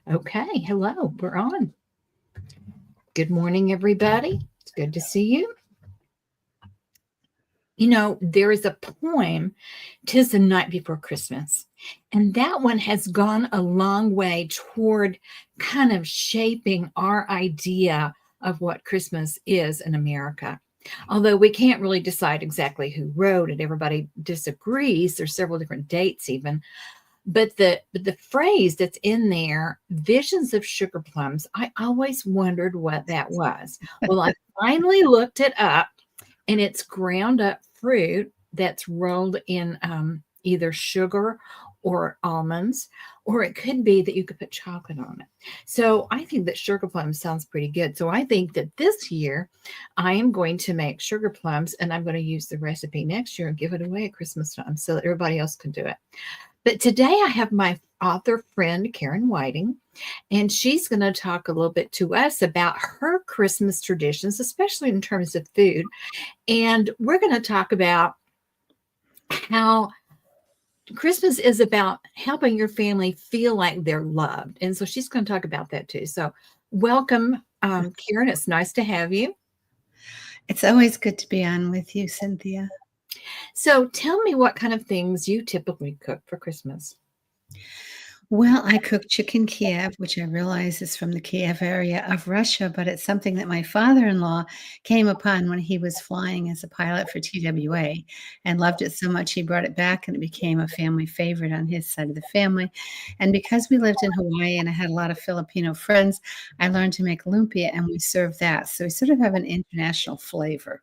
Okay, hello, we're on. Good morning, everybody. It's good to see you. You know, there is a poem, "'Tis the Night Before Christmas," and that one has gone a long way toward kind of shaping our idea of what Christmas is in America. Although we can't really decide exactly who wrote it, everybody disagrees. There's several different dates even. But the phrase that's in there, visions of sugar plums, I always wondered what that was. Well, I finally looked it up, and it's ground up fruit that's rolled in either sugar or almonds, or it could be that you could put chocolate on it. So I think that sugar plums sounds pretty good. So I think that this year I am going to make sugar plums, and I'm going to use the recipe next year and give it away at Christmas time so that everybody else can do it. But today I have my author friend, Karen Whiting, and she's going to talk a little bit to us about her Christmas traditions, especially in terms of food. And we're going to talk about how Christmas is about helping your family feel like they're loved. And so she's going to talk about that too. So welcome, Karen. It's nice to have you. It's always good to be on with you, Cynthia. So tell me what kind of things you typically cook for Christmas. Well, I cook chicken Kiev, which I realize is from the Kiev area of Russia, but it's something that my father-in-law came upon when he was flying as a pilot for TWA and loved it so much he brought it back and it became a family favorite on his side of the family. And because we lived in Hawaii and I had a lot of Filipino friends, I learned to make lumpia and we serve that. So we sort of have an international flavor.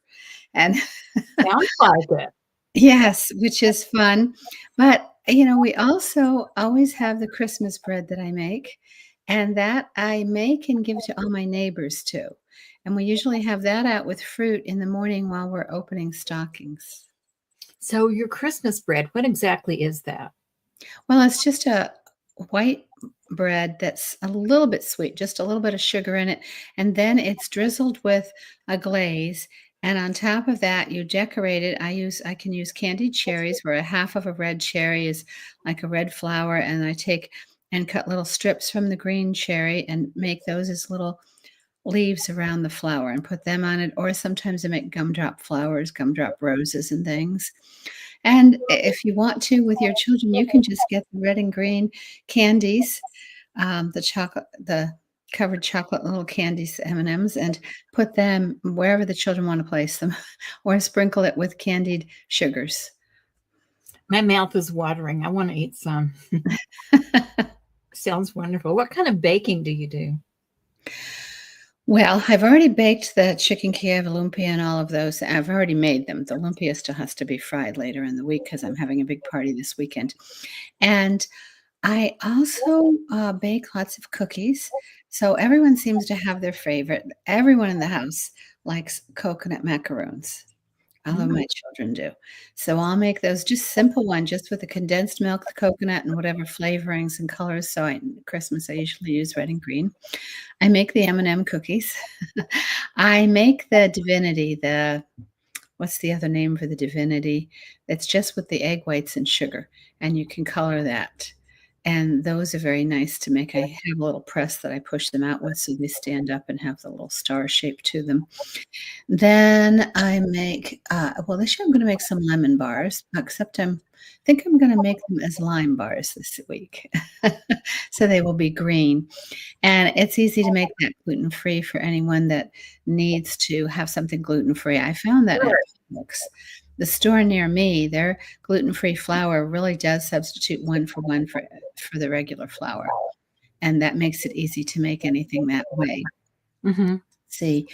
And Sounds like it. yes, which is fun. But, we also always have the Christmas bread that I make, and that I make and give to all my neighbors too. And we usually have that out with fruit in the morning while we're opening stockings. So your Christmas bread, what exactly is that? Well, it's just a white bread that's a little bit sweet, just a little bit of sugar in it, and then it's drizzled with a glaze. And on top of that, you decorate it. I can use candied cherries, where a half of a red cherry is like a red flower, and I take and cut little strips from the green cherry and make those as little leaves around the flower and put them on it. Or sometimes I make gumdrop flowers, gumdrop roses, and things. And if you want to, with your children, you can just get the red and green candies, the covered chocolate little candies, M&Ms, and put them wherever the children want to place them, or sprinkle it with candied sugars. My mouth is watering. I want to eat some. Sounds wonderful. What kind of baking do you do? Well, I've already baked the chicken Kiev lumpia and all of those. I've already made them. The lumpia still has to be fried later in the week because I'm having a big party this weekend. And I also bake lots of cookies. So everyone seems to have their favorite. Everyone in the house likes coconut macaroons. All of my children do. So I'll make those just simple ones, just with the condensed milk, the coconut, and whatever flavorings and colors. So Christmas, I usually use red and green. I make the M&M cookies. I make the divinity, what's the other name for the divinity? It's just with the egg whites and sugar, and you can color that. And those are very nice to make. I have a little press that I push them out with so they stand up and have the little star shape to them. Then I make, this year I'm going to make some lemon bars, except I think I'm going to make them as lime bars this week. So they will be green. And it's easy to make that gluten-free for anyone that needs to have something gluten-free. I found that at Publix. The store near me, their gluten-free flour really does substitute one for one for the regular flour. And that makes it easy to make anything that way. Mm-hmm. See,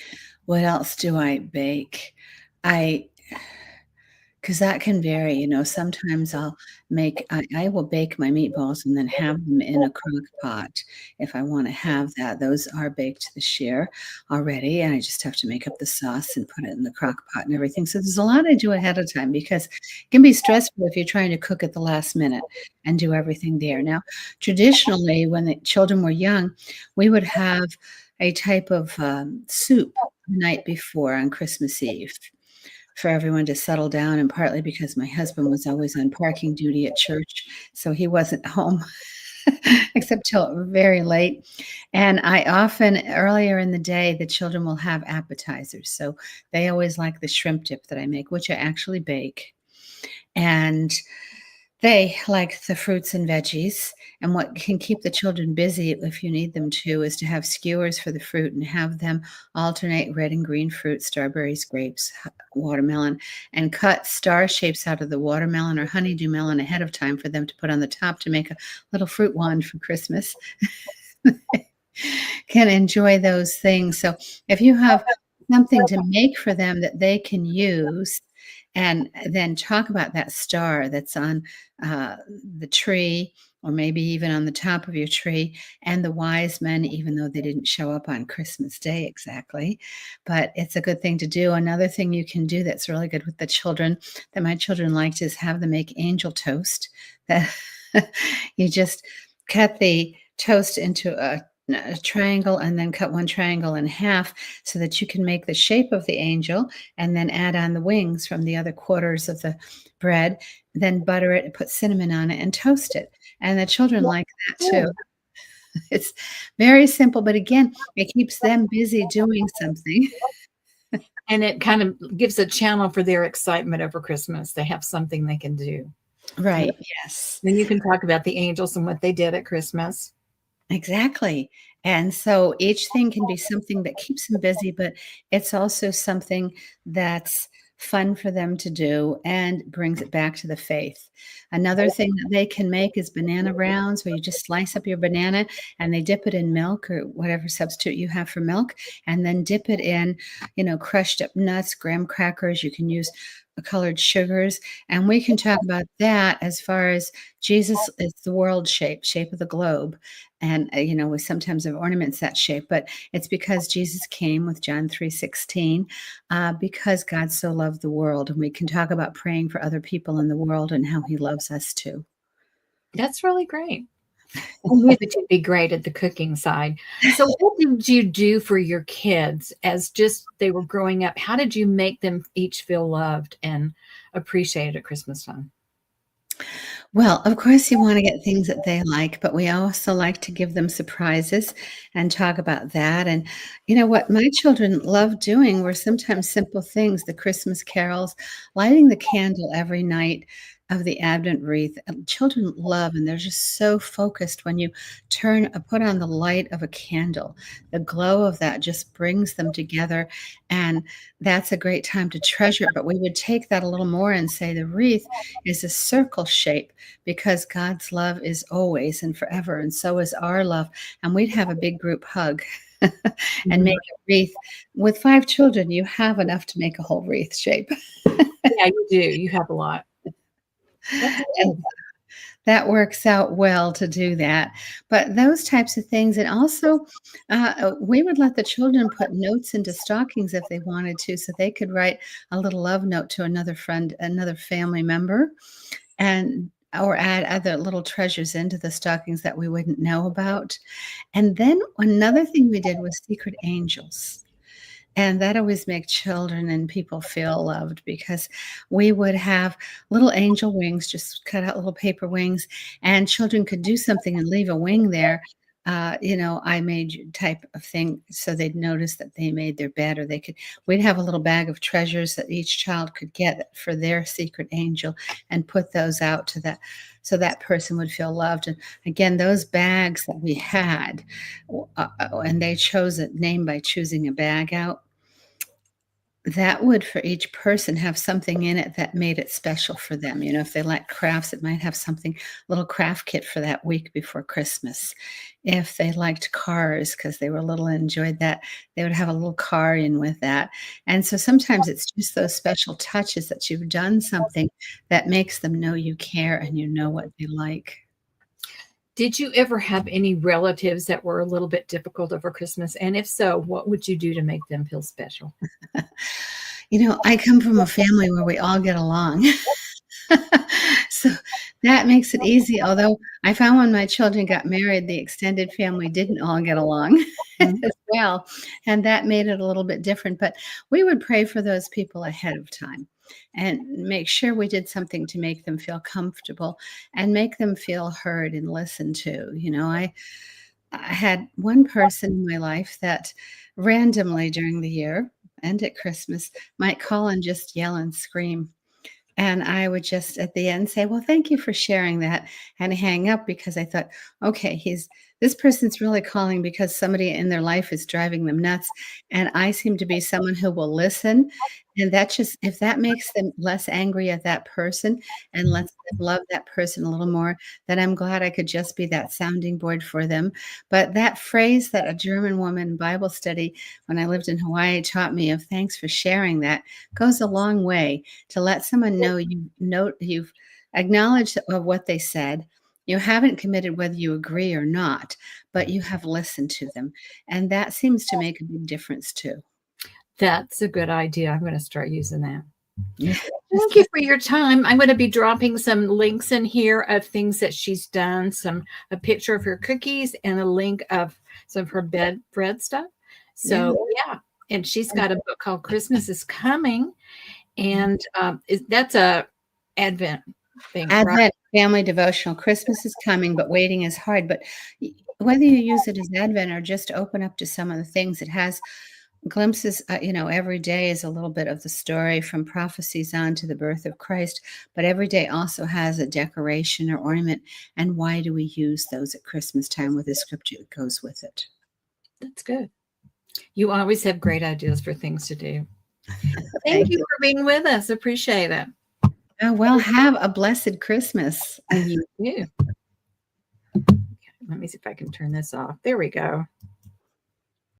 what else do I bake? Because that can vary, sometimes I will bake my meatballs and then have them in a crock pot if I want to have that. Those are baked this year already, and I just have to make up the sauce and put it in the crock pot and everything. So there's a lot I do ahead of time because it can be stressful if you're trying to cook at the last minute and do everything there. Now, traditionally, when the children were young, we would have a type of soup the night before on Christmas Eve for everyone to settle down, and partly because my husband was always on parking duty at church, so he wasn't home stays up till very late. And I often, earlier in the day, the children will have appetizers. So they always like the shrimp dip that I make, which I actually bake. And they like the fruits and veggies. And what can keep the children busy, if you need them to, is to have skewers for the fruit and have them alternate red and green fruit, strawberries, grapes, watermelon, and cut star shapes out of the watermelon or honeydew melon ahead of time for them to put on the top to make a little fruit wand for Christmas. Can enjoy those things. So if you have something to make for them that they can use, and then talk about that star that's on uh, the tree, or maybe even on the top of your tree, and the wise men, even though they didn't show up on Christmas Day exactly. But it's a good thing to do. Another thing you can do that's really good with the children that my children liked is have them make angel toast. That you just cut the toast into a triangle and then cut one triangle in half so that you can make the shape of the angel and then add on the wings from the other quarters of the bread, then butter it and put cinnamon on it and toast it. And the children like that too. It's very simple, but again, it keeps them busy doing something. And it kind of gives a channel for their excitement over Christmas. They have something they can do. Right. Yes. Then you can talk about the angels and what they did at Christmas. Exactly. And so each thing can be something that keeps them busy, but it's also something that's fun for them to do and brings it back to the faith. Another thing that they can make is banana rounds, where you just slice up your banana and they dip it in milk or whatever substitute you have for milk, and then dip it in, crushed up nuts, graham crackers. You can use colored sugars. And we can talk about that as far as Jesus is the world shape of the globe. And, we sometimes have ornaments that shape, but it's because Jesus came with John 3:16, because God so loved the world. And we can talk about praying for other people in the world and how he loves us too. That's really great. I knew that you'd be great at the cooking side. So what did you do for your kids as just they were growing up? How did you make them each feel loved and appreciated at Christmas time? Well, of course, you want to get things that they like, but we also like to give them surprises and talk about that. And what my children loved doing were sometimes simple things, the Christmas carols, lighting the candle every night of the Advent wreath. Children love, and they're just so focused when you put on the light of a candle. The glow of that just brings them together, and that's a great time to treasure it. But we would take that a little more and say the wreath is a circle shape because God's love is always and forever, and so is our love. And we'd have a big group hug and make a wreath. With 5 children, you have enough to make a whole wreath shape. Yeah, you do. You have a lot. And that works out well to do that. But those types of things, and also we would let the children put notes into stockings if they wanted to, so they could write a little love note to another friend, another family member, and or add other little treasures into the stockings that we wouldn't know about. And then another thing we did was secret angels. And that always makes children and people feel loved, because we would have little angel wings, just cut out little paper wings, and children could do something and leave a wing there. I made type of thing, so they'd notice that they made their bed, or we'd have a little bag of treasures that each child could get for their secret angel and put those out to that, so that person would feel loved. And again, those bags that we had, and they chose a name by choosing a bag out, that would for each person have something in it that made it special for them. If they like crafts, it might have something, little craft kit for that week before Christmas. If they liked cars because they were little and enjoyed that, they would have a little car in with that. And so sometimes it's just those special touches that you've done something that makes them know you care and you know what they like. Did you ever have any relatives that were a little bit difficult over Christmas? And if so, what would you do to make them feel special? I come from a family where we all get along. So that makes it easy. Although I found when my children got married, the extended family didn't all get along as well. And that made it a little bit different. But we would pray for those people ahead of time. and make sure we did something to make them feel comfortable and make them feel heard and listened to. I had one person in my life that randomly during the year and at Christmas might call and just yell and scream. And I would just at the end say, "Well, thank you for sharing that," and hang up because I thought, "Okay, this person's really calling because somebody in their life is driving them nuts, and I seem to be someone who will listen." And that just if that makes them less angry at that person and lets them love that person a little more, then I'm glad I could just be that sounding board for them. But that phrase that a German woman in Bible study when I lived in Hawaii taught me of "Thanks for sharing that," goes a long way to let someone know you've acknowledged of what they said. You haven't committed whether you agree or not, but you have listened to them. And that seems to make a big difference too. That's a good idea. I'm going to start using that. Yeah. Thank you for your time. I'm going to be dropping some links in here of things that she's done, a picture of her cookies and a link of some of her bread stuff. So yeah. And she's got a book called Christmas is Coming. And that's a Advent thing. Advent Right? family devotional. Christmas is coming, but waiting is hard. But whether you use it as Advent or just open up to some of the things, it has glimpses. Every day is a little bit of the story from prophecies on to the birth of Christ. But every day also has a decoration or ornament. And why do we use those at Christmas time with the scripture that goes with it? That's good. You always have great ideas for things to do. Thank you for being with us. Appreciate it. Well, have a blessed Christmas. And you too. Let me see if I can turn this off. There we go.